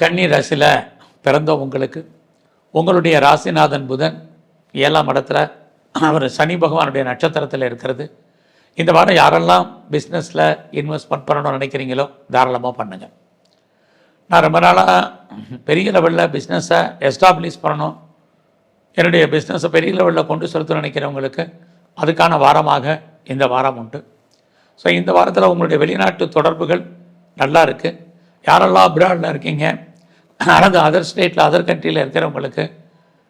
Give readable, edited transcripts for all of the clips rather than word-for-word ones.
கன்னி ராசியில் பிறந்த உங்களுக்கு உங்களுடைய ராசிநாதன் புதன் 7ஆம் இடத்துல அவர் சனி பகவானுடைய நட்சத்திரத்தில் இருக்கிறது. இந்த வாரம் யாரெல்லாம் பிஸ்னஸில் இன்வெஸ்ட்மெண்ட் பண்ணணும்னு நினைக்கிறீங்களோ தாராளமாக பண்ணுங்கள். நான் ரொம்ப நாளாக பெரிய லெவலில் பிஸ்னஸை எஸ்டாப்ளிஷ் பண்ணணும், என்னுடைய பிஸ்னஸை பெரிய லெவலில் கொண்டு செலுத்த நினைக்கிறவங்களுக்கு அதுக்கான வாரமாக இந்த வாரம் உண்டு. ஸோ இந்த வாரத்தில் உங்களுடைய வெளிநாட்டு தொடர்புகள் நல்லா இருக்குது. யாரெல்லாம் அப்ராடில் இருக்கீங்க அல்லது அதர் ஸ்டேட்டில் அதர் கண்ட்ரியில் இருக்கிறவங்களுக்கு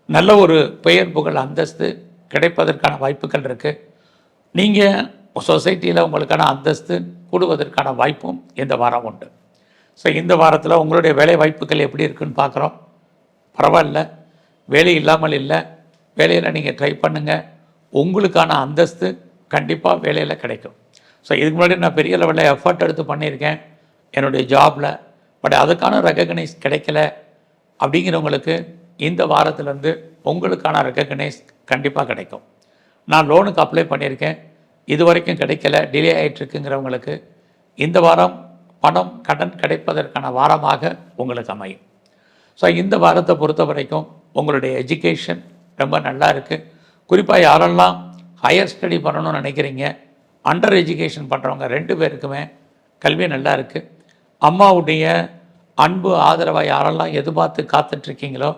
நல்ல ஒரு பெயர் புகழ் அந்தஸ்து கிடைப்பதற்கான வாய்ப்புகள் இருக்குது. நீங்கள் சொசைட்டியில் உங்களுக்கான அந்தஸ்து கூடுவதற்கான வாய்ப்பும் இந்த வாரம் உண்டு. ஸோ இந்த வாரத்தில் உங்களுடைய வேலை வாய்ப்புகள் எப்படி இருக்குதுன்னு பார்க்குறோம். பரவாயில்ல, வேலை இல்லாமல் இல்லை, வேலையில் நீங்கள் ட்ரை பண்ணுங்கள், உங்களுக்கான அந்தஸ்து கண்டிப்பாக வேலையில் கிடைக்கும். ஸோ இதுக்கு முன்னாடி நான் பெரிய லெவலில் எஃபர்ட் எடுத்து பண்ணியிருக்கேன் என்னுடைய ஜாபில், பட் அதுக்கான ரெகக்னைஸ் கிடைக்கல அப்படிங்கிறவங்களுக்கு இந்த வாரத்திலேருந்து உங்களுக்கான ரெகக்னைஸ் கண்டிப்பாக கிடைக்கும். நான் லோனுக்கு அப்ளை பண்ணியிருக்கேன், இது வரைக்கும் கிடைக்கல, டிலே ஆகிட்டுருக்குங்கிறவங்களுக்கு இந்த வாரம் பணம் கடன் கிடைப்பதற்கான வாரமாக உங்களுக்கு அமையும். ஸோ இந்த வாரத்தை பொறுத்த வரைக்கும் உங்களுடைய எஜுகேஷன் ரொம்ப நல்லா இருக்குது. குறிப்பாக யாரெல்லாம் ஹையர் ஸ்டடி பண்ணணும்னு நினைக்கிறீங்க, அண்டர் எஜுகேஷன் பண்ணுறவங்க 2 பேருக்குமே கல்வி நல்லா இருக்குது. அம்மாவுடைய அன்பு ஆதரவாக யாரெல்லாம் எதிர்பார்த்து காத்துட்ருக்கீங்களோ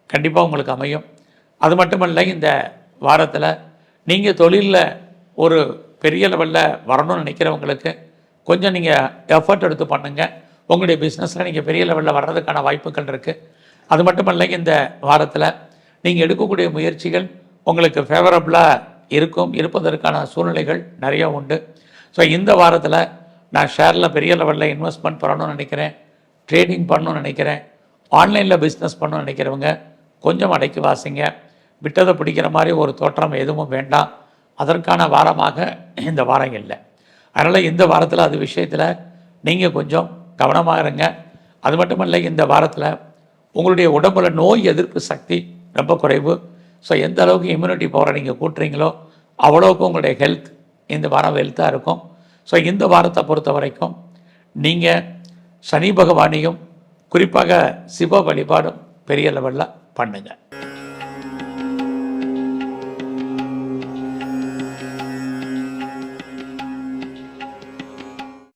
கண்டிப்பாக உங்களுக்கு அமையும். அது மட்டுமல்ல, இந்த வாரத்தில் நீங்கள் தொழிலில் ஒரு பெரிய லெவலில் வரணும்னு நினைக்கிறவங்களுக்கு கொஞ்சம் நீங்கள் எஃபர்ட் எடுத்து பண்ணுங்கள். உங்களுடைய பிஸ்னஸில் நீங்கள் பெரிய லெவலில் வர்றதுக்கான வாய்ப்புகள் இருக்குது. அது மட்டுமல்ல, இந்த வாரத்தில் நீங்கள் எடுக்கக்கூடிய முயற்சிகள் உங்களுக்கு ஃபேவரபுளாக இருப்பதற்கான சூழ்நிலைகள் நிறைய உண்டு. ஸோ இந்த வாரத்தில் நான் ஷேரில் பெரிய லெவலில் இன்வெஸ்ட்மெண்ட் பண்ணணும்னு நினைக்கிறேன், ட்ரேடிங் பண்ணணும்னு நினைக்கிறேன், ஆன்லைனில் பிஸ்னஸ் பண்ணணும்னு நினைக்கிறவங்க கொஞ்சம் அடக்கி வாசிங்க. விட்டதை பிடிக்கிற மாதிரி ஒரு தோற்றம் எதுவும் வேண்டாம். அதற்கான வாரமாக இந்த வாரம் இல்லை. அதனால் இந்த வாரத்தில் அது விஷயத்தில் நீங்கள் கொஞ்சம் கவனமாக இருங்க. அது மட்டுமல்ல, இந்த வாரத்தில் உங்களுடைய உடம்புல நோய் எதிர்ப்பு சக்தி ரொம்ப குறைவு. ஸோ எந்த அளவுக்கு இம்யூனிட்டி பவரை நீங்கள் கூட்டுறீங்களோ அவ்வளோவுக்கு உங்களுடைய ஹெல்த் இந்த வாரம் ஹெல்த்தாக இருக்கும். ஸோ இந்த வாரத்தை பொறுத்த வரைக்கும் நீங்கள் சனி பகவானையும் குறிப்பாக சிவ வழிபாடும் பெரிய லெவலில் பண்ணுங்கள்.